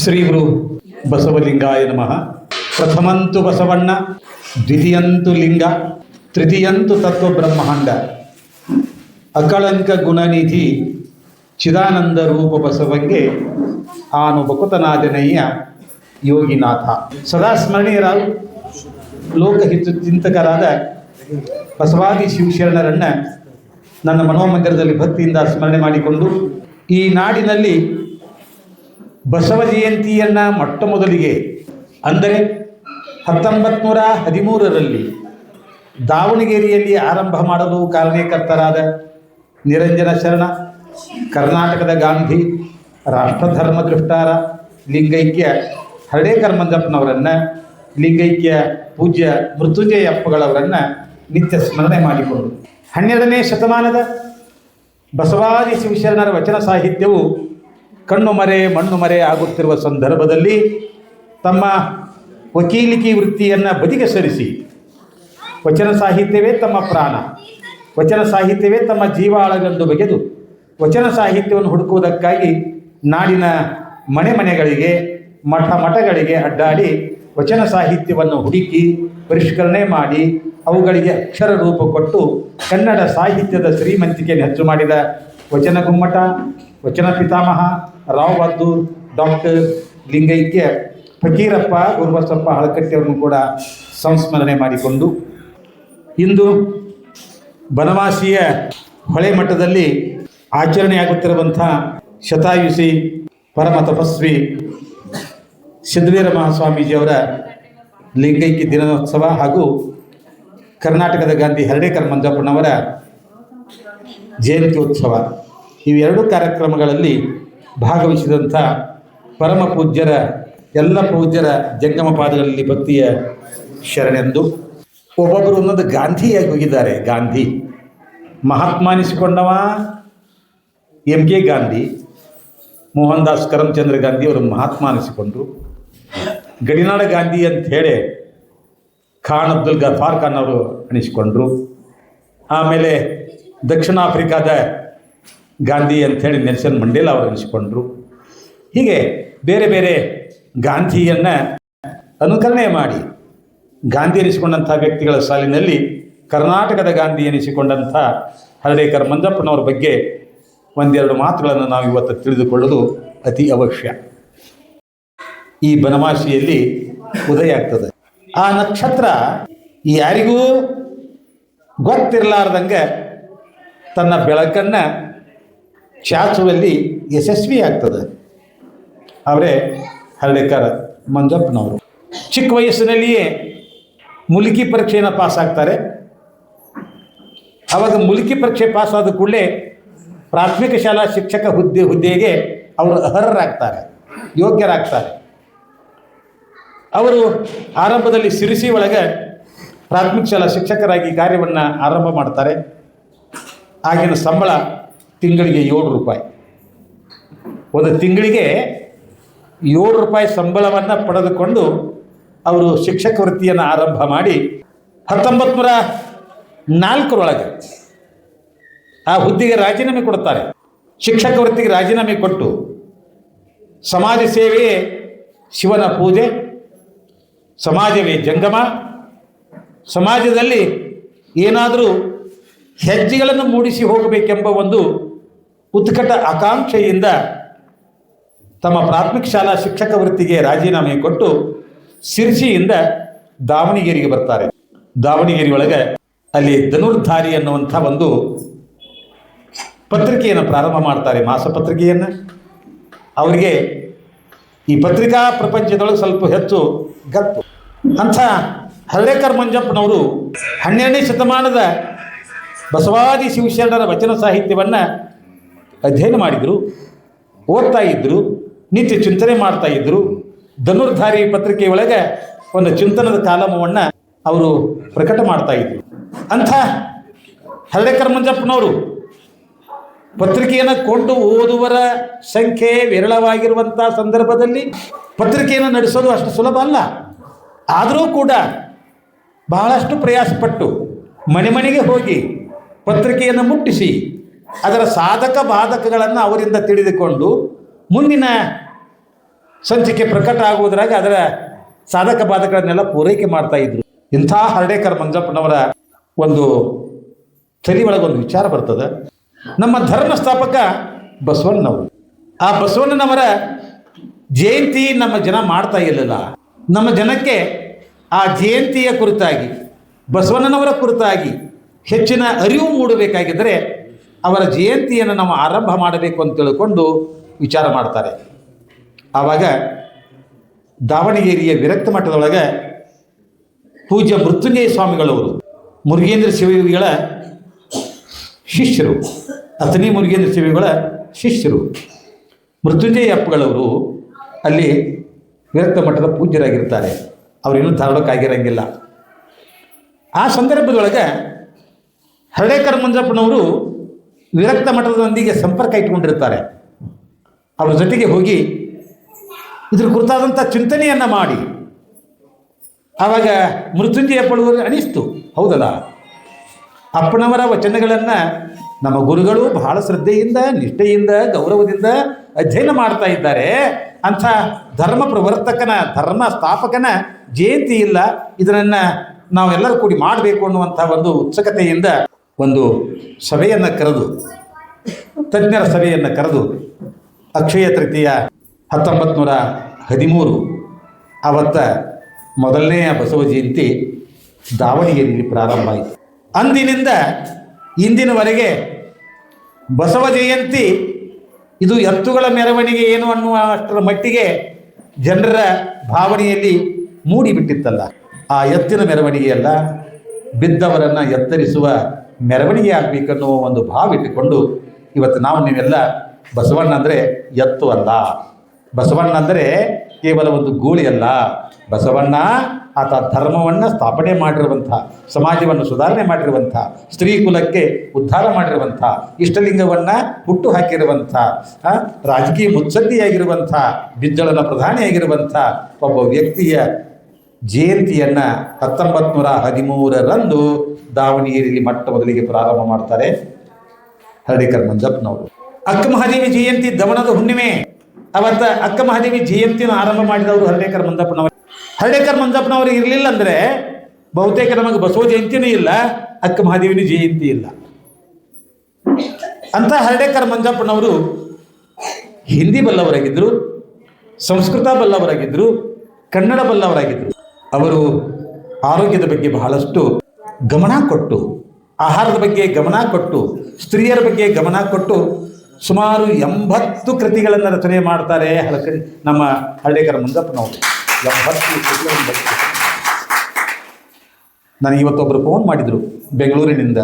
ಶ್ರೀ ಗುರು ಬಸವಲಿಂಗಾಯ ನಮಃ. ಪ್ರಥಮಂತು ಬಸವಣ್ಣ, ದ್ವಿತೀಯಂತು ಲಿಂಗ, ತೃತೀಯಂತು ತತ್ವ ಬ್ರಹ್ಮಾಂಡ. ಅಕಳಂಕ ಗುಣನಿಧಿ ಚಿದಾನಂದ ರೂಪ ಬಸವಂಗೆ ಆನು ಬಕುತನಾದನಯ್ಯ ಯೋಗಿನಾಥ. ಸದಾ ಸ್ಮರಣೀಯರಾದ ಲೋಕಹಿತ ಚಿಂತಕರಾದ ಬಸವಾದಿ ಶಿವಶರಣರನ್ನು ನನ್ನ ಮನೋಮಂದಿರದಲ್ಲಿ ಭಕ್ತಿಯಿಂದ ಸ್ಮರಣೆ ಮಾಡಿಕೊಂಡು, ಈ ನಾಡಿನಲ್ಲಿ ಬಸವ ಜಯಂತಿಯನ್ನು ಮೊಟ್ಟ ಮೊದಲಿಗೆ ಅಂದರೆ 1913ರಲ್ಲಿ ದಾವಣಗೆರೆಯಲ್ಲಿ ಆರಂಭ ಮಾಡಲು ಕಾರಣೀಕರ್ತರಾದ ನಿರಂಜನ ಶರಣ, ಕರ್ನಾಟಕದ ಗಾಂಧಿ, ರಾಷ್ಟ್ರಧರ್ಮ ದೃಷ್ಟಾರ, ಲಿಂಗೈಕ್ಯ ಹರ್ಡೇಕರ್ ಮಂಜಪ್ಪನವರನ್ನು, ಲಿಂಗೈಕ್ಯ ಪೂಜ್ಯ ಮೃತ್ಯುಂಜಯಪ್ಪಗಳವರನ್ನು ನಿತ್ಯ ಸ್ಮರಣೆ ಮಾಡಿಕೊಂಡು 12ನೇ ಶತಮಾನದ ಬಸವಾದಿ ಶಿವಶರಣರ ವಚನ ಸಾಹಿತ್ಯವು ಕಣ್ಣು ಮರೆ ಮಣ್ಣು ಮರೆ ಆಗುತ್ತಿರುವ ಸಂದರ್ಭದಲ್ಲಿ ತಮ್ಮ ವಕೀಲಿಕೆ ವೃತ್ತಿಯನ್ನು ಬದಿಗೆ ಸರಿಸಿ ವಚನ ಸಾಹಿತ್ಯವೇ ತಮ್ಮ ಪ್ರಾಣ, ವಚನ ಸಾಹಿತ್ಯವೇ ತಮ್ಮ ಜೀವಾಳವೆಂದು ಬಗೆದು ವಚನ ಸಾಹಿತ್ಯವನ್ನು ಹುಡುಕುವುದಕ್ಕಾಗಿ ನಾಡಿನ ಮನೆ ಮನೆಗಳಿಗೆ, ಮಠ ಮಠಗಳಿಗೆ ಅಡ್ಡಾಡಿ ವಚನ ಸಾಹಿತ್ಯವನ್ನು ಹುಡುಕಿ ಪರಿಷ್ಕರಣೆ ಮಾಡಿ ಅವುಗಳಿಗೆ ಅಕ್ಷರ ರೂಪ ಕೊಟ್ಟು ಕನ್ನಡ ಸಾಹಿತ್ಯದ ಶ್ರೀಮಂತಿಕೆಯನ್ನು ಹೆಚ್ಚು ಮಾಡಿದ ವಚನ ಗುಮ್ಮಟ, ವಚನ ಪಿತಾಮಹ ರಾವ್ ಬಹದ್ದೂರ್, ಡಾಕ್ಟರ್ ಲಿಂಗೈಕ್ಯ ಫಕೀರಪ್ಪ ಗುರುಬಸಪ್ಪ ಹಳಕಟ್ಟಿಯವರನ್ನು ಕೂಡ ಸಂಸ್ಮರಣೆ ಮಾಡಿಕೊಂಡು, ಇಂದು ಬನವಾಸಿಯ ಹೊಳೆ ಮಠದಲ್ಲಿ ಆಚರಣೆಯಾಗುತ್ತಿರುವಂಥ ಶತಾಯುಷಿ ಪರಮ ತಪಸ್ವಿ ಸಿದ್ಧವೀರ ಮಹಾಸ್ವಾಮೀಜಿಯವರ ಲಿಂಗೈಕ್ಯ ದಿನೋತ್ಸವ ಹಾಗೂ ಕರ್ನಾಟಕದ ಗಾಂಧಿ ಹರ್ಡೇಕರ್ ಮಂಜಪ್ಪನವರ ಜಯಂತಿ ಉತ್ಸವ, ಇವೆರಡೂ ಕಾರ್ಯಕ್ರಮಗಳಲ್ಲಿ ಭಾಗವಹಿಸಿದಂಥ ಪರಮ ಪೂಜ್ಯರ ಎಲ್ಲ ಪೂಜ್ಯರ ಜಂಗಮ ಪಾದಗಳಲ್ಲಿ ಭಕ್ತಿಯ ಶರಣೆಂದು. ಒಬ್ಬೊಬ್ಬರು ಅನ್ನೋದು ಗಾಂಧಿಯಾಗಿ ಹೋಗಿದ್ದಾರೆ. ಗಾಂಧಿ ಮಹಾತ್ಮ ಅನಿಸಿಕೊಂಡವ MK ಗಾಂಧಿ, ಮೋಹನ್ ದಾಸ್ ಕರಮ್ಚಂದ್ರ ಗಾಂಧಿ ಅವರು ಮಹಾತ್ಮ ಅನಿಸಿಕೊಂಡ್ರು. ಗಡಿನಾಡ ಗಾಂಧಿ ಅಂತ ಹೇಳಿ ಖಾನ್ ಅಬ್ದುಲ್ ಗಫಾರ್ ಖಾನ್ ಅವರು ಅನಿಸಿಕೊಂಡ್ರು. ಆಮೇಲೆ ದಕ್ಷಿಣ ಆಫ್ರಿಕಾದ ಗಾಂಧಿ ಅಂಥೇಳಿ ನೆಲ್ಸನ್ ಮಂಡೇಲಾ ಅವರು ಅನಿಸಿಕೊಂಡ್ರು. ಹೀಗೆ ಬೇರೆ ಬೇರೆ ಗಾಂಧಿಯನ್ನು ಅನುಕರಣೆ ಮಾಡಿ ಗಾಂಧಿ ಎನಿಸಿಕೊಂಡಂಥ ವ್ಯಕ್ತಿಗಳ ಸಾಲಿನಲ್ಲಿ ಕರ್ನಾಟಕದ ಗಾಂಧಿ ಎನಿಸಿಕೊಂಡಂಥ ಹರ್ಡೇಕರ್ ಮಂಜಪ್ಪನವ್ರ ಬಗ್ಗೆ ಒಂದೆರಡು ಮಾತುಗಳನ್ನು ನಾವು ಇವತ್ತು ತಿಳಿದುಕೊಳ್ಳೋದು ಅತಿ ಅವಶ್ಯ. ಈ ಬನವಾಸಿಯಲ್ಲಿ ಉದಯ ಆಗ್ತದೆ. ಆ ನಕ್ಷತ್ರ ಯಾರಿಗೂ ಗೊತ್ತಿರಲಾರ್ದಂಗೆ ತನ್ನ ಬೆಳಕನ್ನು ಚಾಚುವಲ್ಲಿ ಯಶಸ್ವಿ ಆಗ್ತದೆ. ಅವರೇ ಹರ್ಡೇಕರ್ ಮಂಜಪ್ಪನವರು. ಚಿಕ್ಕ ವಯಸ್ಸಿನಲ್ಲಿಯೇ ಮುಲ್ಕಿ ಪರೀಕ್ಷೆಯನ್ನು ಪಾಸ್ ಆಗ್ತಾರೆ. ಆವಾಗ ಮುಲ್ಕಿ ಪರೀಕ್ಷೆ ಪಾಸ್ ಆದ ಕೂಡಲೇ ಪ್ರಾಥಮಿಕ ಶಾಲಾ ಶಿಕ್ಷಕ ಹುದ್ದೆಗೆ ಅವರು ಅರ್ಹರಾಗ್ತಾರೆ, ಯೋಗ್ಯರಾಗ್ತಾರೆ. ಅವರು ಆರಂಭದಲ್ಲಿ ಸಿರಿಸಿ ಒಳಗೆ ಪ್ರಾಥಮಿಕ ಶಾಲಾ ಶಿಕ್ಷಕರಾಗಿ ಕಾರ್ಯವನ್ನು ಆರಂಭ ಮಾಡ್ತಾರೆ. ಆಗಿನ ಸಂಬಳ ತಿಂಗಳಿಗೆ 7 ರೂಪಾಯಿ. ಒಂದು ತಿಂಗಳಿಗೆ 7 ರೂಪಾಯಿ ಸಂಬಳವನ್ನು ಪಡೆದುಕೊಂಡು ಅವರು ಶಿಕ್ಷಕ ವೃತ್ತಿಯನ್ನು ಆರಂಭ ಮಾಡಿ 1904 ಆ ಹುದ್ದೆಗೆ ರಾಜೀನಾಮೆ ಕೊಡ್ತಾರೆ. ಶಿಕ್ಷಕ ವೃತ್ತಿಗೆ ರಾಜೀನಾಮೆ ಕೊಟ್ಟು ಸಮಾಜ ಸೇವೆಯೇ ಶಿವನ ಪೂಜೆ, ಸಮಾಜವೇ ಜಂಗಮ, ಸಮಾಜದಲ್ಲಿ ಏನಾದರೂ ಹೆಜ್ಜೆಗಳನ್ನು ಮೂಡಿಸಿ ಹೋಗಬೇಕೆಂಬ ಒಂದು ಉತ್ಕಟ ಆಕಾಂಕ್ಷೆಯಿಂದ ತಮ್ಮ ಪ್ರಾಥಮಿಕ ಶಾಲಾ ಶಿಕ್ಷಕ ವೃತ್ತಿಗೆ ರಾಜೀನಾಮೆ ಕೊಟ್ಟು ಸಿರ್ಸಿಯಿಂದ ದಾವಣಗೆರೆಗೆ ಬರ್ತಾರೆ. ದಾವಣಗೆರೆ ಒಳಗೆ ಅಲ್ಲಿ ಧನುರ್ಧಾರಿ ಅನ್ನುವಂಥ ಒಂದು ಪತ್ರಿಕೆಯನ್ನು ಪ್ರಾರಂಭ ಮಾಡ್ತಾರೆ, ಮಾಸಪತ್ರಿಕೆಯನ್ನು. ಅವರಿಗೆ ಈ ಪತ್ರಿಕಾ ಪ್ರಪಂಚದೊಳಗೆ ಸ್ವಲ್ಪ ಹೆಚ್ಚು ಗತ್ತು. ಅಂಥ ಹರ್ಡೇಕರ್ ಮಂಜಪ್ಪನವರು 12ನೇ ಶತಮಾನದ ಬಸವಾದಿ ಶಿವಶರಣರ ವಚನ ಸಾಹಿತ್ಯವನ್ನು ಅಧ್ಯಯನ ಮಾಡಿದರು, ಓದ್ತಾ ಇದ್ದರು, ನಿತ್ಯ ಚಿಂತನೆ ಮಾಡ್ತಾ ಇದ್ದರು. ಧನುರ್ಧಾರಿ ಪತ್ರಿಕೆಯೊಳಗೆ ಒಂದು ಚಿಂತನದ ಕಾಲಮವನ್ನು ಅವರು ಪ್ರಕಟ ಮಾಡ್ತಾ ಇದ್ದರು. ಅಂಥ ಹರ್ಡೇಕರ್ ಮಂಜಪ್ಪನವರು ಪತ್ರಿಕೆಯನ್ನು ಕೊಂಡು ಓದುವರ ಸಂಖ್ಯೆ ವಿರಳವಾಗಿರುವಂಥ ಸಂದರ್ಭದಲ್ಲಿ ಪತ್ರಿಕೆಯನ್ನು ನಡೆಸೋದು ಅಷ್ಟು ಸುಲಭ ಅಲ್ಲ. ಆದರೂ ಕೂಡ ಬಹಳಷ್ಟು ಪ್ರಯಾಸಪಟ್ಟು ಮನೆ ಮನೆಗೆ ಹೋಗಿ ಪತ್ರಿಕೆಯನ್ನು ಮುಟ್ಟಿಸಿ ಅದರ ಸಾಧಕ ಬಾಧಕಗಳನ್ನು ಅವರಿಂದ ತಿಳಿದುಕೊಂಡು ಮುಂದಿನ ಸಂಚಿಕೆ ಪ್ರಕಟ ಆಗುವುದರಾಗ ಅದರ ಸಾಧಕ ಬಾಧಕಗಳನ್ನೆಲ್ಲ ಪೂರೈಕೆ ಮಾಡ್ತಾ ಇದ್ರು. ಇಂಥ ಹರ್ಡೇಕರ್ ಮಂಜಪ್ಪನವರ ಒಂದು ತಲೆ ಒಳಗೊಂದು ವಿಚಾರ ಬರ್ತದೆ. ನಮ್ಮ ಧರ್ಮ ಸ್ಥಾಪಕ ಬಸವಣ್ಣನವರು, ಆ ಬಸವಣ್ಣನವರ ಜಯಂತಿ ನಮ್ಮ ಜನ ಮಾಡ್ತಾ ಇರಲಿಲ್ಲ. ನಮ್ಮ ಜನಕ್ಕೆ ಆ ಜಯಂತಿಯ ಕುರಿತಾಗಿ, ಬಸವಣ್ಣನವರ ಕುರಿತಾಗಿ ಹೆಚ್ಚಿನ ಅರಿವು ಮೂಡಬೇಕಾಗಿದ್ದರೆ ಅವರ ಜಯಂತಿಯನ್ನು ನಾವು ಆರಂಭ ಮಾಡಬೇಕು ಅಂತ ತಿಳ್ಕೊಂಡು ವಿಚಾರ ಮಾಡ್ತಾರೆ. ಆವಾಗ ದಾವಣಗೆರೆಯ ವಿರಕ್ತ ಮಠದೊಳಗೆ ಪೂಜ್ಯ ಮೃತ್ಯುಂಜಯ ಸ್ವಾಮಿಗಳವರು ಮುರುಗೇಂದ್ರ ಶಿವಯೋಗಿಗಳ ಶಿಷ್ಯರು, ಅಥಣಿ ಮುರುಗೇಂದ್ರ ಶಿವಯೋಗಿಗಳ ಶಿಷ್ಯರು ಮೃತ್ಯುಂಜಯ ಅಪ್ಪಗಳವರು ಅಲ್ಲಿ ವಿರಕ್ತ ಮಠದ ಪೂಜ್ಯರಾಗಿರ್ತಾರೆ. ಅವರಿನ್ನೂ ಧಾರವಾಡಕ್ಕಾಗಿರಂಗಿಲ್ಲ. ಆ ಸಂದರ್ಭದೊಳಗೆ ಹರ್ಡೇಕರ್ ಮಂಜಪ್ಪನವರು ವಿರಕ್ತ ಮಠದೊಂದಿಗೆ ಸಂಪರ್ಕ ಇಟ್ಕೊಂಡಿರ್ತಾರೆ. ಅವರ ಜೊತೆಗೆ ಹೋಗಿ ಇದ್ರ ಕುರಿತಾದಂಥ ಚಿಂತನೆಯನ್ನು ಮಾಡಿ ಆವಾಗ ಮೃತ್ಯುಂಜಯ ಅಪ್ಪಳವರು ಅನಿಸ್ತು, ಹೌದಲ್ಲ, ಅಪ್ಪನವರ ವಚನಗಳನ್ನು ನಮ್ಮ ಗುರುಗಳು ಬಹಳ ಶ್ರದ್ಧೆಯಿಂದ, ನಿಷ್ಠೆಯಿಂದ, ಗೌರವದಿಂದ ಅಧ್ಯಯನ ಮಾಡ್ತಾ ಇದ್ದಾರೆ. ಅಂಥ ಧರ್ಮ ಪ್ರವರ್ತಕನ, ಧರ್ಮ ಸ್ಥಾಪಕನ ಜಯಂತಿ ಇಲ್ಲ, ಇದನ್ನು ನಾವೆಲ್ಲರೂ ಕೂಡಿ ಮಾಡಬೇಕು ಅನ್ನುವಂಥ ಒಂದು ಉತ್ಸುಕತೆಯಿಂದ ಒಂದು ಸಭೆಯನ್ನು ಕರೆದು, ತಜ್ಞರ ಸಭೆಯನ್ನು ಕರೆದು ಅಕ್ಷಯ ತೃತೀಯ 1913 ಅವತ್ತ ಮೊದಲನೆಯ ಬಸವ ಜಯಂತಿ ದಾವಣಗೆರೆಯಲ್ಲಿ ಪ್ರಾರಂಭ ಆಯಿತು. ಅಂದಿನಿಂದ ಇಂದಿನವರೆಗೆ ಬಸವ ಜಯಂತಿ ಇದು ಎತ್ತುಗಳ ಮೆರವಣಿಗೆ ಏನು ಅನ್ನುವ ಅಷ್ಟರ ಮಟ್ಟಿಗೆ ಜನರ ಭಾವನೆಯಲ್ಲಿ ಮೂಡಿಬಿಟ್ಟಿತ್ತಲ್ಲ. ಆ ಎತ್ತಿನ ಮೆರವಣಿಗೆಯಲ್ಲ, ಬಿದ್ದವರನ್ನು ಎತ್ತರಿಸುವ ಮೆರವಣಿಗೆ ಆಗಬೇಕನ್ನೋ ಒಂದು ಭಾವ ಇಟ್ಟುಕೊಂಡು ಇವತ್ತು ನಾವು ನೀವೆಲ್ಲ ಬಸವಣ್ಣ ಅಂದರೆ ಎತ್ತು ಅಲ್ಲ, ಬಸವಣ್ಣ ಅಂದರೆ ಕೇವಲ ಒಂದು ಗೂಳಿ ಅಲ್ಲ, ಬಸವಣ್ಣ ಆತ ಧರ್ಮವನ್ನು ಸ್ಥಾಪನೆ ಮಾಡಿರುವಂಥ, ಸಮಾಜವನ್ನು ಸುಧಾರಣೆ ಮಾಡಿರುವಂಥ, ಸ್ತ್ರೀ ಕುಲಕ್ಕೆ ಉದ್ಧಾರ ಮಾಡಿರುವಂಥ, ಇಷ್ಟಲಿಂಗವನ್ನು ಹುಟ್ಟು ಹಾಕಿರುವಂಥ, ರಾಜಕೀಯ ಮುತ್ಸದ್ದಿಯಾಗಿರುವಂಥ, ಬಿಜ್ಜಳನ ಪ್ರಧಾನಿಯಾಗಿರುವಂಥ ಒಬ್ಬ ವ್ಯಕ್ತಿಯ ಜಯಂತಿಯನ್ನು 1913ರಂದು ದಾವಣಗೆರೆಯಲ್ಲಿ ಮೊಟ್ಟ ಮೊದಲಿಗೆ ಪ್ರಾರಂಭ ಮಾಡ್ತಾರೆ ಹರ್ಡೇಕರ್ ಮಂಜಪ್ಪನವರು. ಅಕ್ಕ ಮಹಾದೇವಿ ಜಯಂತಿ ದಮನದ ಹುಣ್ಣಿಮೆ ಅವತ್ತ ಅಕ್ಕ ಮಹಾದೇವಿ ಜಯಂತಿಯನ್ನು ಆರಂಭ ಮಾಡಿದವರು ಹರ್ಡೇಕರ್ ಮಂಜಪ್ಪನವರು. ಹರ್ಡೇಕರ್ ಮಂಜಪ್ಪನವರು ಇರಲಿಲ್ಲ ಅಂದರೆ ಬಹುತೇಕ ನಮಗೆ ಬಸವ ಜಯಂತಿನೂ ಇಲ್ಲ, ಅಕ್ಕ ಮಹಾದೇವಿನ ಜಯಂತಿ ಇಲ್ಲ. ಅಂತ ಹರ್ಡೇಕರ್ ಮಂಜಪ್ಪನವರು ಹಿಂದಿ ಬಲ್ಲವರಾಗಿದ್ದರು, ಸಂಸ್ಕೃತ ಬಲ್ಲವರಾಗಿದ್ದರು, ಕನ್ನಡ ಬಲ್ಲವರಾಗಿದ್ದರು. ಅವರು ಆರೋಗ್ಯದ ಬಗ್ಗೆ ಬಹಳಷ್ಟು ಗಮನ ಕೊಟ್ಟು, ಆಹಾರದ ಬಗ್ಗೆ ಗಮನ ಕೊಟ್ಟು, ಸ್ತ್ರೀಯರ ಬಗ್ಗೆ ಗಮನ ಕೊಟ್ಟು ಸುಮಾರು 80 ಕೃತಿಗಳನ್ನು ರಚನೆ ಮಾಡ್ತಾರೆ ನಮ್ಮ ಹರ್ಡೇಕರ್ ಮಂಜಪ್ಪನವರು. 80 ಕೃತಿಗಳನ್ನು. ನನಗೆ ಇವತ್ತೊಬ್ಬರು ಫೋನ್ ಮಾಡಿದರು ಬೆಂಗಳೂರಿನಿಂದ,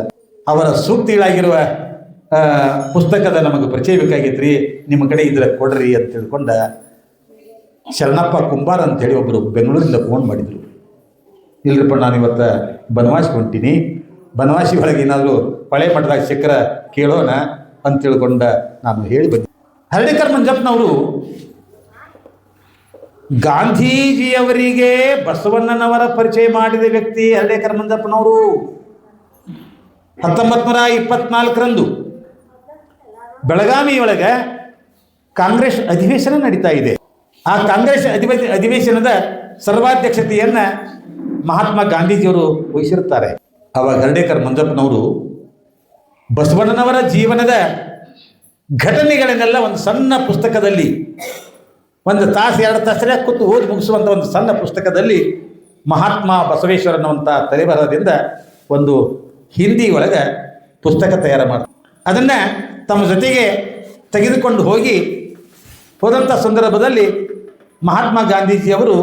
ಅವರ ಸೂಕ್ತಿಗಳಾಗಿರುವ ಪುಸ್ತಕದ ನಮಗೆ ಪರಿಚಯ ಬೇಕಾಗಿತ್ತು ರೀ, ನಿಮ್ಮ ಕಡೆ ಇದ್ರೆ ಕೊಡ್ರಿ ಅಂತ ತಿಳ್ಕೊಂಡ ಶರಣಪ್ಪ ಕುಂಬಾರ ಅಂತೇಳಿ ಒಬ್ಬರು ಬೆಂಗಳೂರಿಂದ ಫೋನ್ ಮಾಡಿದರು. ಇಲ್ಲರಪ್ಪ, ನಾನು ಇವತ್ತು ಬನವಾಸಿ ಹೊಂಟೀನಿ, ಬನವಾಸಿ ಒಳಗೆ ಏನಾದರೂ ಹಳೆ ಮಠದಾಗ ಸಿಕ್ಕರ ಕೇಳೋಣ ಅಂತ ತಿಳ್ಕೊಂಡ ನಾನು ಹೇಳಿ ಬಂದೆ. ಹರ್ಡೇಕರ್ ಮಂಜಪ್ಪನವರು ಗಾಂಧೀಜಿಯವರಿಗೆ ಬಸವಣ್ಣನವರ ಪರಿಚಯ ಮಾಡಿದ ವ್ಯಕ್ತಿ ಹರ್ಡೇಕರ್ ಮಂಜಪ್ಪನವರು. 1924ರಂದು ಬೆಳಗಾವಿಯೊಳಗೆ ಕಾಂಗ್ರೆಸ್ ಅಧಿವೇಶನ ನಡೀತಾ ಇದೆ. ಆ ಕಾಂಗ್ರೆಸ್ ಅಧಿವೇಶನದ ಸರ್ವಾಧ್ಯಕ್ಷತೆಯನ್ನು ಮಹಾತ್ಮ ಗಾಂಧೀಜಿಯವರು ವಹಿಸಿರುತ್ತಾರೆ. ಆವಾಗ ಹರ್ಡೇಕರ್ ಮಂಜಪ್ಪನವರು ಬಸವಣ್ಣನವರ ಜೀವನದ ಘಟನೆಗಳನ್ನೆಲ್ಲ ಒಂದು ಸಣ್ಣ ಪುಸ್ತಕದಲ್ಲಿ, ಒಂದು ತಾಸು 2 ತಾಸರೇ ಕೂತು ಓದಿ ಮುಗಿಸುವಂಥ ಒಂದು ಸಣ್ಣ ಪುಸ್ತಕದಲ್ಲಿ ಮಹಾತ್ಮ ಬಸವೇಶ್ವರನ್ನುವಂಥ ತಲೆಬರಹದಿಂದ ಒಂದು ಹಿಂದಿ ಒಳಗೆ ಪುಸ್ತಕ ತಯಾರು ಮಾಡ್ತಾರೆ. ಅದನ್ನು ತಮ್ಮ ಜೊತೆಗೆ ತೆಗೆದುಕೊಂಡು ಹೋದಂಥ ಸಂದರ್ಭದಲ್ಲಿ ಮಹಾತ್ಮ ಗಾಂಧೀಜಿಯವರು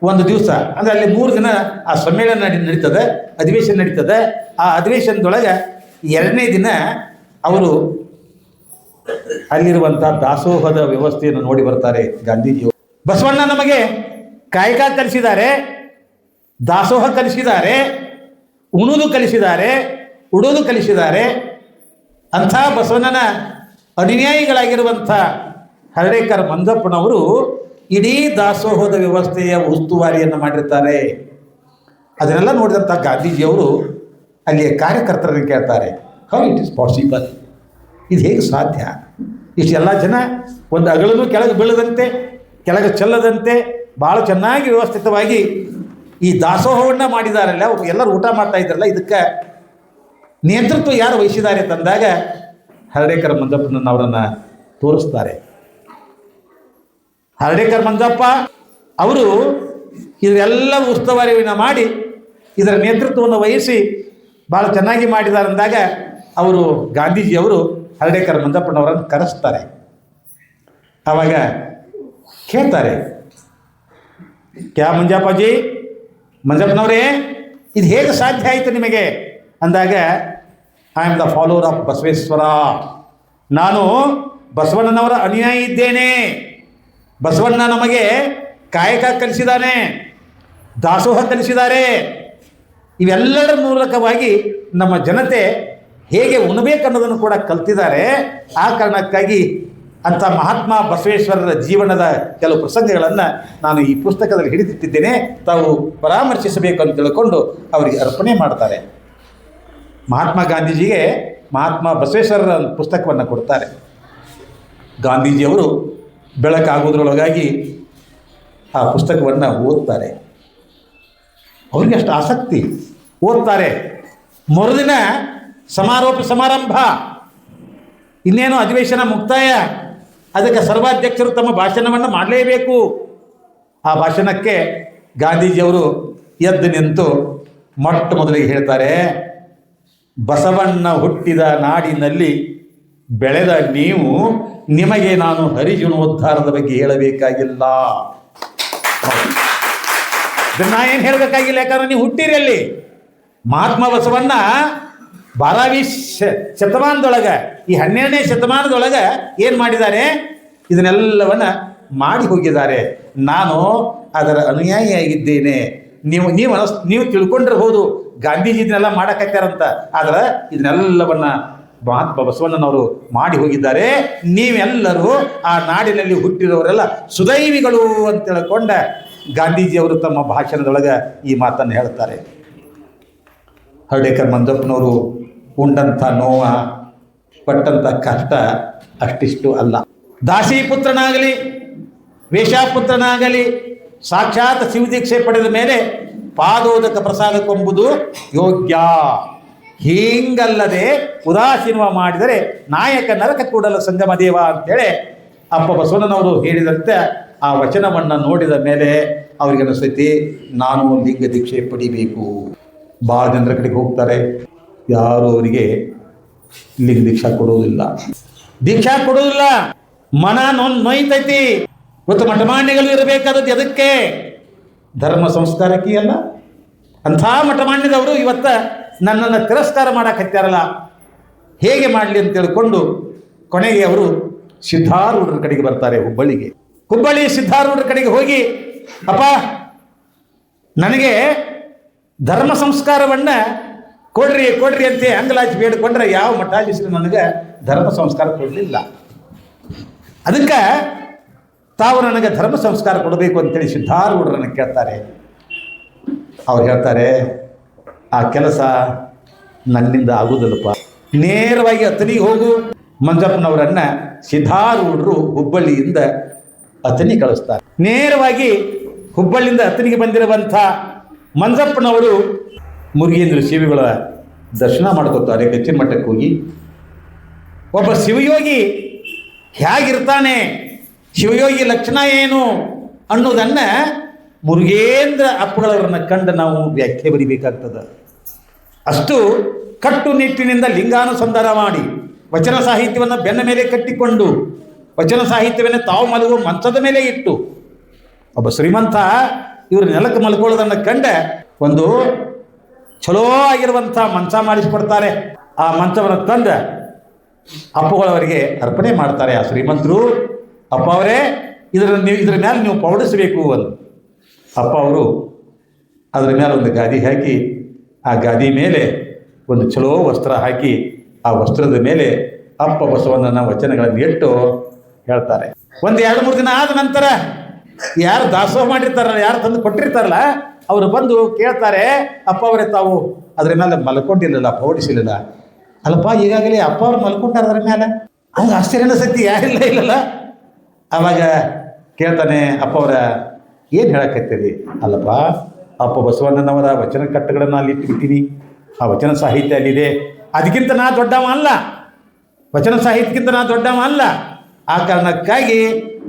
ಒಂದು ದಿವಸ, ಅಂದರೆ ಅಲ್ಲಿ 3 ದಿನ ಆ ಸಮ್ಮೇಳನ ನಡೀತದೆ, ಅಧಿವೇಶನ ನಡೀತದೆ. ಆ ಅಧಿವೇಶನದೊಳಗೆ 2ನೇ ದಿನ ಅವರು ಅಲ್ಲಿರುವಂಥ ದಾಸೋಹದ ವ್ಯವಸ್ಥೆಯನ್ನು ನೋಡಿ ಬರ್ತಾರೆ ಗಾಂಧೀಜಿಯವರು. ಬಸವಣ್ಣ ನಮಗೆ ಕಾಯಕ ಕಲಿಸಿದ್ದಾರೆ, ದಾಸೋಹ ಕಲಿಸಿದ್ದಾರೆ, ಉಣುವುದು ಕಲಿಸಿದ್ದಾರೆ, ಉಡೋದು ಕಲಿಸಿದ್ದಾರೆ. ಅಂಥ ಬಸವಣ್ಣನ ಅನುಯಾಯಿಗಳಾಗಿರುವಂಥ ಹರ್ಡೇಕರ್ ಮಂಜಪ್ಪನವರು ಇಡೀ ದಾಸೋಹದ ವ್ಯವಸ್ಥೆಯ ಉಸ್ತುವಾರಿಯನ್ನು ಮಾಡಿರ್ತಾರೆ. ಅದನ್ನೆಲ್ಲ ನೋಡಿದಂಥ ಗಾಂಧೀಜಿಯವರು ಅಲ್ಲಿಯ ಕಾರ್ಯಕರ್ತರನ್ನು ಕೇಳ್ತಾರೆ, ಹೌ ಇಟ್ ಈಸ್ ಪಾಸಿಬಲ್, ಇದು ಹೇಗೆ ಸಾಧ್ಯ? ಇಷ್ಟೆಲ್ಲ ಜನ ಒಂದು ಅಗಳೂ ಕೆಳಗೆ ಬೀಳದಂತೆ ಕೆಳಗೆ ಚೆಲ್ಲದಂತೆ ಭಾಳ ಚೆನ್ನಾಗಿ ವ್ಯವಸ್ಥಿತವಾಗಿ ಈ ದಾಸೋಹವನ್ನು ಮಾಡಿದಾರಲ್ಲ, ಎಲ್ಲರೂ ಊಟ ಮಾಡ್ತಾ ಇದ್ದಾರಲ್ಲ, ಇದಕ್ಕೆ ನೇತೃತ್ವ ಯಾರು ವಹಿಸಿದ್ದಾರೆ ತಂದಾಗ ಹರ್ಡೇಕರ್ ಮಂಜಪ್ಪನವರನ್ನು ತೋರಿಸ್ತಾರೆ. ಹರ್ಡೇಕರ್ ಮಂಜಪ್ಪ ಅವರು ಇದೆಲ್ಲ ಉಸ್ತುವಾರಿಯನ್ನು ಮಾಡಿ ಇದರ ನೇತೃತ್ವವನ್ನು ವಹಿಸಿ ಭಾಳ ಚೆನ್ನಾಗಿ ಮಾಡಿದ್ದಾರೆ ಅಂದಾಗ ಅವರು ಗಾಂಧೀಜಿಯವರು ಹರ್ಡೇಕರ್ ಮಂಜಪ್ಪನವರನ್ನು ಕರೆಸ್ತಾರೆ. ಆವಾಗ ಕೇಳ್ತಾರೆ, ಕ್ಯಾ ಮಂಜಪ್ಪಾಜಿ, ಮಂಜಪ್ಪನವರೇ ಇದು ಹೇಗೆ ಸಾಧ್ಯ ಆಯಿತು ನಿಮಗೆ ಅಂದಾಗ, I am the follower of Basaveshwara, ನಾನು ಬಸವಣ್ಣನವರ ಅನುಯಾಯಿ ಇದ್ದೇನೆ. ಬಸವಣ್ಣ ನಮಗೆ ಕಾಯಕ ಕಲಿಸಿದ್ದಾನೆ, ದಾಸೋಹ ಕಲಿಸಿದ್ದಾರೆ. ಇವೆಲ್ಲದರ ಮೂಲಕವಾಗಿ ನಮ್ಮ ಜನತೆ ಹೇಗೆ ಉಣಬೇಕನ್ನೋದನ್ನು ಕೂಡ ಕಲ್ತಿದ್ದಾರೆ. ಆ ಕಾರಣಕ್ಕಾಗಿ ಅಂಥ ಮಹಾತ್ಮ ಬಸವೇಶ್ವರರ ಜೀವನದ ಕೆಲವು ಪ್ರಸಂಗಗಳನ್ನು ನಾನು ಈ ಪುಸ್ತಕದಲ್ಲಿ ಹಿಡಿದಿಟ್ಟಿದ್ದೇನೆ, ತಾವು ಪರಾಮರ್ಶಿಸಬೇಕು ಅಂತ ತಿಳ್ಕೊಂಡು ಅವರಿಗೆ ಅರ್ಪಣೆ ಮಾಡ್ತಾರೆ. ಮಹಾತ್ಮ ಗಾಂಧೀಜಿಗೆ ಮಹಾತ್ಮ ಬಸವೇಶ್ವರರ ಪುಸ್ತಕವನ್ನು ಕೊಡ್ತಾರೆ. ಗಾಂಧೀಜಿಯವರು ಬೆಳಕಾಗೋದ್ರೊಳಗಾಗಿ ಆ ಪುಸ್ತಕವನ್ನು ಓದ್ತಾರೆ. ಅವರಿಗೆ ಅಷ್ಟು ಆಸಕ್ತಿ, ಓದ್ತಾರೆ. ಮರುದಿನ ಸಮಾರೋಪ ಸಮಾರಂಭ, ಇನ್ನೇನು ಅಧಿವೇಶನ ಮುಕ್ತಾಯ, ಅದಕ್ಕೆ ಸರ್ವಾಧ್ಯಕ್ಷರು ತಮ್ಮ ಭಾಷಣವನ್ನು ಮಾಡಲೇಬೇಕು. ಆ ಭಾಷಣಕ್ಕೆ ಗಾಂಧೀಜಿಯವರು ಎದ್ದು ನಿಂತು ಮೊಟ್ಟ ಮೊದಲಿಗೆ ಹೇಳ್ತಾರೆ, ಬಸವಣ್ಣ ಹುಟ್ಟಿದ ನಾಡಿನಲ್ಲಿ ಬೆಳೆದ ನೀವು, ನಿಮಗೆ ನಾನು ಹರಿಜನೋದ್ಧಾರದ ಬಗ್ಗೆ ಹೇಳಬೇಕಾಗಿಲ್ಲ. ನಾ ಏನು ಹೇಳಬೇಕಾಗಿಲ್ಲ, ಯಾಕಂದ್ರೆ ನೀವು ಹುಟ್ಟಿರಿ ಅಲ್ಲಿ. ಮಹಾತ್ಮ ಬಸವಣ್ಣ 12ನೇ ಶತಮಾನದೊಳಗೆ, ಈ 12ನೇ ಶತಮಾನದೊಳಗೆ ಏನು ಮಾಡಿದ್ದಾರೆ, ಇದನ್ನೆಲ್ಲವನ್ನ ಮಾಡಿ ಹೋಗಿದ್ದಾರೆ. ನಾನು ಅದರ ಅನುಯಾಯಿಯಾಗಿದ್ದೇನೆ. ನೀವು ತಿಳ್ಕೊಂಡಿರ್ಬೋದು ಗಾಂಧೀಜಿ ಇದನ್ನೆಲ್ಲ ಮಾಡಕತ್ತಾರಂತ, ಆದರೆ ಇದನ್ನೆಲ್ಲವನ್ನ ಮಹಾತ್ಮ ಬಸವಣ್ಣನವರು ಮಾಡಿ ಹೋಗಿದ್ದಾರೆ. ನೀವೆಲ್ಲರೂ ಆ ನಾಡಿನಲ್ಲಿ ಹುಟ್ಟಿರೋರೆಲ್ಲ ಸುದೈವಿಗಳು ಅಂತ ತಿಳ್ಕೊಂಡ ಗಾಂಧೀಜಿಯವರು ತಮ್ಮ ಭಾಷಣದೊಳಗೆ ಈ ಮಾತನ್ನು ಹೇಳ್ತಾರೆ. ಹರ್ಡೇಕರ್ ಮಂಜಪ್ಪನವರು ಉಂಡಂಥ ನೋವ, ಪಟ್ಟಂಥ ಕಷ್ಟ ಅಷ್ಟಿಷ್ಟು ಅಲ್ಲ. ದಾಸಿಪುತ್ರನಾಗಲಿ ವೇಷಾಪುತ್ರನಾಗಲಿ ಸಾಕ್ಷಾತ್ ಶಿವದೀಕ್ಷೆ ಪಡೆದ ಮೇಲೆ ಪಾದೋದಕ ಪ್ರಸಾದಕ್ಕೊಂಬುದು ಯೋಗ್ಯ. ಹೀಂಗಲ್ಲದೆ ಉದಾಸೀನ ಮಾಡಿದರೆ ನಾಯಕ ನರಕ ಕೂಡಲ ಸಂಗಮ ದೇವ ಅಂತೇಳಿ ಅಪ್ಪ ಬಸವಣ್ಣನವರು ಹೇಳಿದಂತೆ ಆ ವಚನವನ್ನು ನೋಡಿದ ಮೇಲೆ ಅವರಿಗೆ ಅನಿಸ್ತೈತಿ, ನಾನು ಲಿಂಗ ದೀಕ್ಷೆ ಪಡಿಬೇಕು. ಭಾಳ ಜನರ ಕಡೆಗೆ ಹೋಗ್ತಾರೆ, ಯಾರು ಅವರಿಗೆ ಲಿಂಗ ದೀಕ್ಷಾ ಕೊಡೋದಿಲ್ಲ, ದೀಕ್ಷಾ ಕೊಡೋದಿಲ್ಲ. ಮನ ನೋಯ್ತೈತಿ. ಇವತ್ತು ಮಠಮಾನ್ಯಗಳು ಇರಬೇಕಾದದ್ದು ಎದಕ್ಕೆ? ಧರ್ಮ ಸಂಸ್ಕಾರಕ್ಕೆ ಅಲ್ಲ. ಅಂಥ ಮಠಮಾನ್ಯದವರು ಇವತ್ತ ನನ್ನನ್ನು ತಿರಸ್ಕಾರ ಮಾಡಕತ್ತಾರಲ್ಲ, ಹೇಗೆ ಮಾಡಲಿ ಅಂತ ತಿಳ್ಕೊಂಡು ಕೊನೆಗೆ ಅವರು ಸಿದ್ಧಾರೂಢರ ಕಡೆಗೆ ಬರ್ತಾರೆ. ಹುಬ್ಬಳ್ಳಿ ಸಿದ್ಧಾರೂಢರ ಕಡೆಗೆ ಹೋಗಿ, ಅಪ್ಪ ನನಗೆ ಧರ್ಮ ಸಂಸ್ಕಾರವನ್ನು ಕೊಡ್ರಿ ಅಂತ ಅಂಗಲಾಚಿ ಬೇಡಿಕೊಂಡ್ರೆ ಯಾವ ಮಠಾಧೀಶರು ನನಗೆ ಧರ್ಮ ಸಂಸ್ಕಾರ ಕೊಡಲಿಲ್ಲ. ಅದಕ್ಕೆ ತಾವು ನನಗೆ ಧರ್ಮ ಸಂಸ್ಕಾರ ಕೊಡಬೇಕು ಅಂತೇಳಿ ಸಿದ್ಧಾರೂಢರನ್ನು ಕೇಳ್ತಾರೆ. ಅವ್ರು ಹೇಳ್ತಾರೆ, ಆ ಕೆಲಸ ನನ್ನಿಂದ ಆಗುವುದಿಲ್ಲಪ್ಪ, ನೇರವಾಗಿ ಅತನಿಗೆ ಹೋಗು. ಮಂಜಪ್ಪನವರನ್ನು ಸಿದ್ಧಾರೂಢರು ಹುಬ್ಬಳ್ಳಿಯಿಂದ ಅತನಿ ಕಳಿಸ್ತಾರೆ. ನೇರವಾಗಿ ಹುಬ್ಬಳ್ಳಿಯಿಂದ ಅತನಿಗೆ ಬಂದಿರುವಂಥ ಮಂಜಪ್ಪನವರು ಮುರುಗೇಂದ್ರ ಶಿವಗಳ ದರ್ಶನ ಮಾಡ್ಕೋತಾರೆ. ಗಚ್ಚಿನ ಮಠಕ್ಕೆ ಹೋಗಿ ಒಬ್ಬ ಶಿವಯೋಗಿ ಹೇಗಿರ್ತಾನೆ, ಶಿವಯೋಗಿ ಲಕ್ಷಣ ಏನು ಅನ್ನೋದನ್ನು ಮುರುಗೇಂದ್ರ ಅಪ್ಪಗಳವರನ್ನ ಕಂಡು ನಾವು ವ್ಯಾಖ್ಯೆ ಬರಿಬೇಕಾಗ್ತದೆ. ಅಷ್ಟು ಕಟ್ಟುನಿಟ್ಟಿನಿಂದ ಲಿಂಗಾನುಸಂಧಾನ ಮಾಡಿ ವಚನ ಸಾಹಿತ್ಯವನ್ನು ಬೆನ್ನ ಮೇಲೆ ಕಟ್ಟಿಕೊಂಡು ವಚನ ಸಾಹಿತ್ಯವನ್ನು ತಾವು ಮಲಗುವ ಮಂಚದ ಮೇಲೆ ಇಟ್ಟು ಒಬ್ಬ ಶ್ರೀಮಂತ ಇವರು ನೆಲಕ್ಕೆ ಮಲ್ಕೊಳ್ಳೋದನ್ನು ಕಂಡೆ ಒಂದು ಚಲೋ ಆಗಿರುವಂಥ ಮಂಚ ಮಾಡಿಸ್ಕೊಡ್ತಾರೆ. ಆ ಮಂಚವನ್ನು ತಂದು ಅಪ್ಪಗಳವರಿಗೆ ಅರ್ಪಣೆ ಮಾಡ್ತಾರೆ. ಆ ಶ್ರೀಮಂತರು, ಅಪ್ಪ ಅವರೇ ಇದರ ಮೇಲೆ ನೀವು ಪೌಡಿಸಬೇಕು ಅಂದು. ಅಪ್ಪ ಅವರು ಅದರ ಮೇಲೆ ಒಂದು ಗಾದಿ ಹಾಕಿ, ಆ ಗಾದಿ ಮೇಲೆ ಒಂದು ಚಲೋ ವಸ್ತ್ರ ಹಾಕಿ, ಆ ವಸ್ತ್ರದ ಮೇಲೆ ಅಪ್ಪ ಬಸವಣ್ಣನ ವಚನಗಳನ್ನು ಇಟ್ಟು ಹೇಳ್ತಾರೆ. ಒಂದು 2-3 ದಿನ ಆದ ನಂತರ ಯಾರು ದಾಸೋಹ ಮಾಡಿರ್ತಾರಲ್ಲ, ಯಾರು ತಂದು ಕೊಟ್ಟಿರ್ತಾರಲ್ಲ, ಅವರು ಬಂದು ಕೇಳ್ತಾರೆ, ಅಪ್ಪ ಅವರೇ ತಾವು ಅದ್ರ ಮೇಲೆ ಮಲ್ಕೊಂಡಿರಲಿಲ್ಲ, ಪೌಡಿಸಲಿಲ್ಲ. ಅಲ್ಲಪ್ಪ ಈಗಾಗಲೇ ಅಪ್ಪ ಅವ್ರು ಮಲ್ಕೊಂಡಾರ ಅದ್ರ ಮೇಲೆ, ಹಂಗೆ ಆಶ್ಚರ್ಯ ಅನಿಸತಿ, ಯಾರಿಲ್ಲ ಇಲ್ಲಲ್ಲ. ಆವಾಗ ಕೇಳ್ತಾನೆ, ಅಪ್ಪ ಅವರ ಏನು ಹೇಳಕತ್ತೀರಿ? ಅಲ್ಲಪ್ಪ, ಅಪ್ಪ ಬಸವಣ್ಣನವರ ವಚನ ಕಟ್ಟುಗಳನ್ನು ಅಲ್ಲಿ ಇಟ್ಬಿಟ್ಟಿನಿ, ಆ ವಚನ ಸಾಹಿತ್ಯ ಅಲ್ಲಿದೆ, ಅದಕ್ಕಿಂತ ನಾ ದೊಡ್ಡವ ಅಲ್ಲ, ವಚನ ಸಾಹಿತ್ಯಕ್ಕಿಂತ ನಾ ದೊಡ್ಡವ ಅಲ್ಲ. ಆ ಕಾರಣಕ್ಕಾಗಿ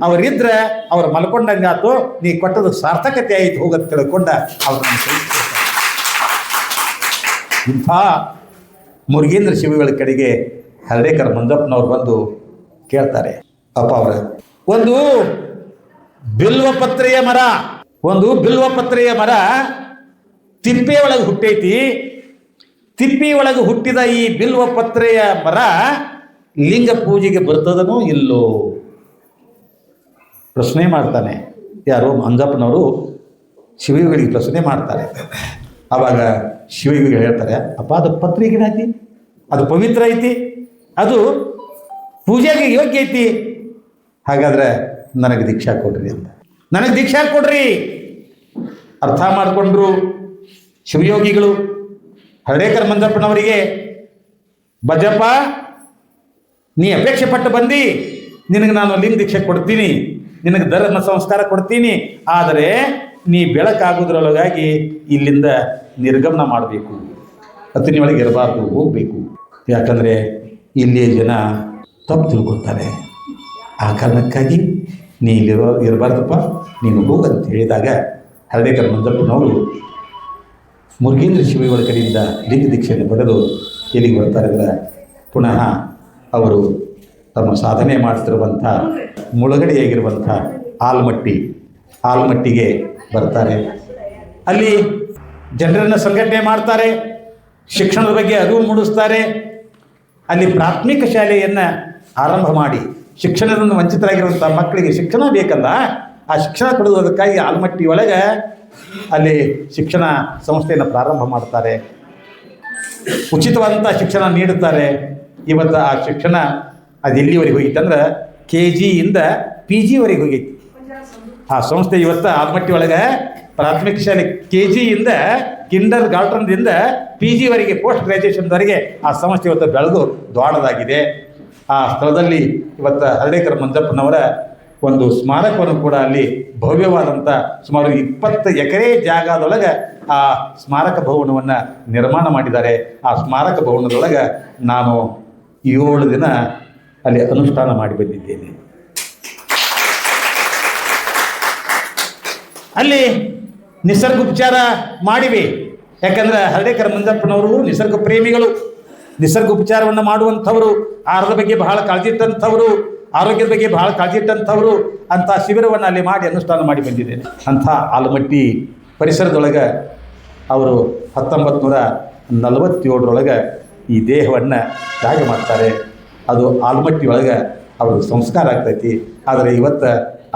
ಅವರಿದ್ರೆ ಅವ್ರು ಮಲ್ಕೊಂಡಂಗಾತು, ನೀ ಕೊಟ್ಟದು ಸಾರ್ಥಕತೆ ಆಯಿತು ಹೋಗತ್ ತಿಳ್ಕೊಂಡ ಅವ್ರನ್ನ ಇಂಥ ಮುರುಗೇಂದ್ರ ಶಿವಿಗಳ ಕಡೆಗೆ ಹರ್ಡೇಕರ್ ಮಂಜಪ್ಪನವ್ರು ಬಂದು ಕೇಳ್ತಾರೆ, ಅಪ್ಪ ಅವರ ಒಂದು ಬಿಲ್ವಪತ್ರೆಯ ಮರ ತಿಪ್ಪೆ ಒಳಗೆ ಹುಟ್ಟೈತಿ. ತಿಪ್ಪಿ ಒಳಗೆ ಹುಟ್ಟಿದ ಈ ಬಿಲ್ವಪತ್ರೆಯ ಮರ ಲಿಂಗ ಪೂಜೆಗೆ ಬರ್ತದನೋ ಇಲ್ಲೋ ಪ್ರಶ್ನೆ ಮಾಡ್ತಾನೆ. ಯಾರು? ಮಂಜಪ್ಪನವರು ಶಿವಯೋಗಿಗಳಿಗೆ ಪ್ರಶ್ನೆ ಮಾಡ್ತಾರೆ. ಆವಾಗ ಶಿವಯೋಗಿಗಳು ಹೇಳ್ತಾರೆ, ಅಪ್ಪ ಅದು ಪತ್ರಿಕೆ ಐತಿ, ಅದು ಪವಿತ್ರ ಐತಿ, ಅದು ಪೂಜೆಗೆ ಯೋಗ್ಯ ಐತಿ, ಹಾಗಾದ್ರೆ ನನಗೆ ದೀಕ್ಷಾ ಕೊಡ್ರಿ ಅಂತ. ನನಗೆ ದೀಕ್ಷಾ ಕೊಡ್ರಿ. ಅರ್ಥ ಮಾಡಿಕೊಂಡ್ರು ಶಿವಯೋಗಿಗಳು ಹರ್ಡೇಕರ್ ಮಂಜಪ್ಪನವರಿಗೆ, ಬಜಪ್ಪ ನೀ ಅಪೇಕ್ಷೆ ಪಟ್ಟು ಬಂದು ನಿನಗೆ ನಾನು ಲಿಂಗ ದೀಕ್ಷೆ ಕೊಡ್ತೀನಿ, ನಿನಗೆ ಧರ್ಮ ಸಂಸ್ಕಾರ ಕೊಡ್ತೀನಿ, ಆದರೆ ನೀ ಬೆಳಕಾಗೋದ್ರೊಳಗಾಗಿ ಇಲ್ಲಿಂದ ನಿರ್ಗಮನ ಮಾಡಬೇಕು, ಅತಿನಿಯೊಳಗೆ ಇರಬಾರ್ದು, ಹೋಗಬೇಕು. ಯಾಕಂದರೆ ಇಲ್ಲಿಯ ಜನ ತಪ್ಪು ತಿಳ್ಕೊತಾರೆ. ಆ ಕಾರಣಕ್ಕಾಗಿ ನೀ ಇರಬಾರ್ದಪ್ಪ, ನೀನು ಹೋಗಂತ ಹೇಳಿದಾಗ ಹರ್ಡೇಕರ್ ಮಂಜಪ್ಪನವರು ಮುರುಗೇಂದ್ರ ಶಿವಿಗಳ ಕಡೆಯಿಂದ ಲಿಂಗ ದೀಕ್ಷೆಯನ್ನು ಪಡೆದು ಎಲ್ಲಿಗೆ ಬರ್ತಾರೆ ಅಂದರೆ ಪುನಃ ಅವರು ತಮ್ಮ ಸಾಧನೆ ಮಾಡ್ತಿರುವಂಥ ಮುಳುಗಡೆಯಾಗಿರುವಂಥ ಆಲ್ಮಟ್ಟಿಗೆ ಬರ್ತಾರೆ. ಅಲ್ಲಿ ಜನರನ್ನು ಸಂಘಟನೆ ಮಾಡ್ತಾರೆ, ಶಿಕ್ಷಣದ ಬಗ್ಗೆ ಅರಿವು ಮೂಡಿಸ್ತಾರೆ. ಅಲ್ಲಿ ಪ್ರಾಥಮಿಕ ಶಾಲೆಯನ್ನು ಆರಂಭ ಮಾಡಿ ಶಿಕ್ಷಣದಿಂದ ವಂಚಿತರಾಗಿರುವಂಥ ಮಕ್ಕಳಿಗೆ ಶಿಕ್ಷಣ ಬೇಕಲ್ಲ, ಆ ಶಿಕ್ಷಣ ಕೊಡುವುದಕ್ಕಾಗಿ ಆಲ್ಮಟ್ಟಿ ಒಳಗೆ ಅಲ್ಲಿ ಶಿಕ್ಷಣ ಸಂಸ್ಥೆಯನ್ನು ಪ್ರಾರಂಭ ಮಾಡ್ತಾರೆ. ಉಚಿತವಾದಂಥ ಶಿಕ್ಷಣ ನೀಡುತ್ತಾರೆ. ಇವತ್ತು ಆ ಶಿಕ್ಷಣ ಅದು ಎಲ್ಲಿವರೆಗೆ ಹೋಗಿತ್ತು ಅಂದ್ರೆ KG ಇಂದ PG ವರೆಗೆ ಹೋಗೈತಿ. ಆ ಸಂಸ್ಥೆ ಇವತ್ತು ಆಲ್ಮಟ್ಟಿ ಒಳಗೆ ಪ್ರಾಥಮಿಕ ಶಾಲೆ KG ಇಂದ ಕಿಂಡರ್ ಗಾರ್ಟನ್ದಿಂದ PG ವರೆಗೆ ಪೋಸ್ಟ್ ಗ್ರ್ಯಾಜುಯೇಷನ್ವರೆಗೆ ಆ ಸಂಸ್ಥೆ ಇವತ್ತು ಬೆಳೆದು ದೊಡ್ಡದಾಗಿದೆ. ಆ ಸ್ಥಳದಲ್ಲಿ ಇವತ್ತು ಹರ್ಡೇಕರ್ ಮಂಜಪ್ಪನವರ ಒಂದು ಸ್ಮಾರಕವನ್ನು ಕೂಡ ಅಲ್ಲಿ ಭವ್ಯವಾದಂಥ ಸುಮಾರು 20 ಎಕರೆ ಜಾಗದೊಳಗೆ ಆ ಸ್ಮಾರಕ ಭವನವನ್ನು ನಿರ್ಮಾಣ ಮಾಡಿದ್ದಾರೆ. ಆ ಸ್ಮಾರಕ ಭವನದೊಳಗೆ ನಾನು 7 ದಿನ ಅಲ್ಲಿ ಅನುಷ್ಠಾನ ಮಾಡಿ ಬಂದಿದ್ದೇನೆ. ಅಲ್ಲಿ ನಿಸರ್ಗೋಪಚಾರ ಮಾಡಿವೆ. ಯಾಕಂದ್ರೆ ಹರ್ಡೇಕರ್ ಮಂಜಪ್ಪನವರು ನಿಸರ್ಗ ಪ್ರೇಮಿಗಳು, ನಿಸರ್ಗೋಪಚಾರವನ್ನು ಮಾಡುವಂಥವರು, ಆಹಾರದ ಬಗ್ಗೆ ಬಹಳ ಕಾಳಜಿ ಇಟ್ಟಂಥವರು, ಆರೋಗ್ಯದ ಬಗ್ಗೆ ಬಹಳ ಕಾಳಜಿ ಇಟ್ಟಂಥವರು. ಅಂಥ ಶಿಬಿರವನ್ನು ಅಲ್ಲಿ ಮಾಡಿ ಅನುಷ್ಠಾನ ಮಾಡಿ ಬಂದಿದ್ದೇನೆ. ಅಂಥ ಆಲಮಟ್ಟಿ ಪರಿಸರದೊಳಗೆ ಅವರು 1947 ಈ ದೇಹವನ್ನು ತ್ಯಾಗ ಮಾಡ್ತಾರೆ. ಅದು ಆಲ್ಮಟ್ಟಿ ಒಳಗೆ ಅವರು ಸಂಸ್ಕಾರ ಆಗ್ತೈತಿ. ಆದರೆ ಇವತ್ತು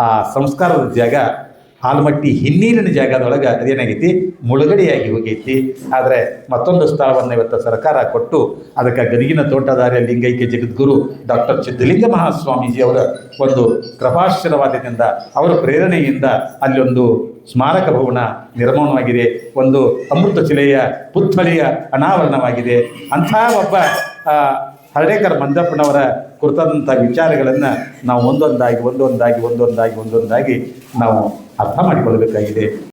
ಆ ಸಂಸ್ಕಾರದ ಜಾಗ ಆಲ್ಮಟ್ಟಿ ಹಿನ್ನೀರಿನ ಜಾಗದೊಳಗೆ ಅದೇನಾಗೈತಿ, ಮುಳುಗಡೆಯಾಗಿ ಹೋಗೈತಿ. ಆದರೆ ಮತ್ತೊಂದು ಸ್ಥಳವನ್ನು ಇವತ್ತು ಸರ್ಕಾರ ಕೊಟ್ಟು ಅದಕ್ಕೆ ಗದಗಿನ ತೋಟದಾರ್ಯ ಲಿಂಗೈಕ್ಯ ಜಗದ್ಗುರು ಡಾಕ್ಟರ್ ಸಿದ್ಧಲಿಂಗ ಮಹಾಸ್ವಾಮೀಜಿಯವರ ಒಂದು ಕೃಪಾಶೀರ್ವಾದದಿಂದ, ಅವರ ಪ್ರೇರಣೆಯಿಂದ ಅಲ್ಲಿ ಒಂದು ಸ್ಮಾರಕ ಭವನ ನಿರ್ಮಾಣವಾಗಿದೆ. ಒಂದು ಅಮೃತ ಶಿಲೆಯ ಪುತ್ಥಳಿಯ ಅನಾವರಣವಾಗಿದೆ. ಅಂಥ ಒಬ್ಬ ಹರ್ಡೇಕರ್ ಮಂಜಪ್ಪನವರ ಕುರಿತಾದಂಥ ವಿಚಾರಗಳನ್ನು ನಾವು ಒಂದೊಂದಾಗಿ ನಾವು ಅರ್ಥ ಮಾಡಿಕೊಳ್ಳಬೇಕಾಗಿದೆ.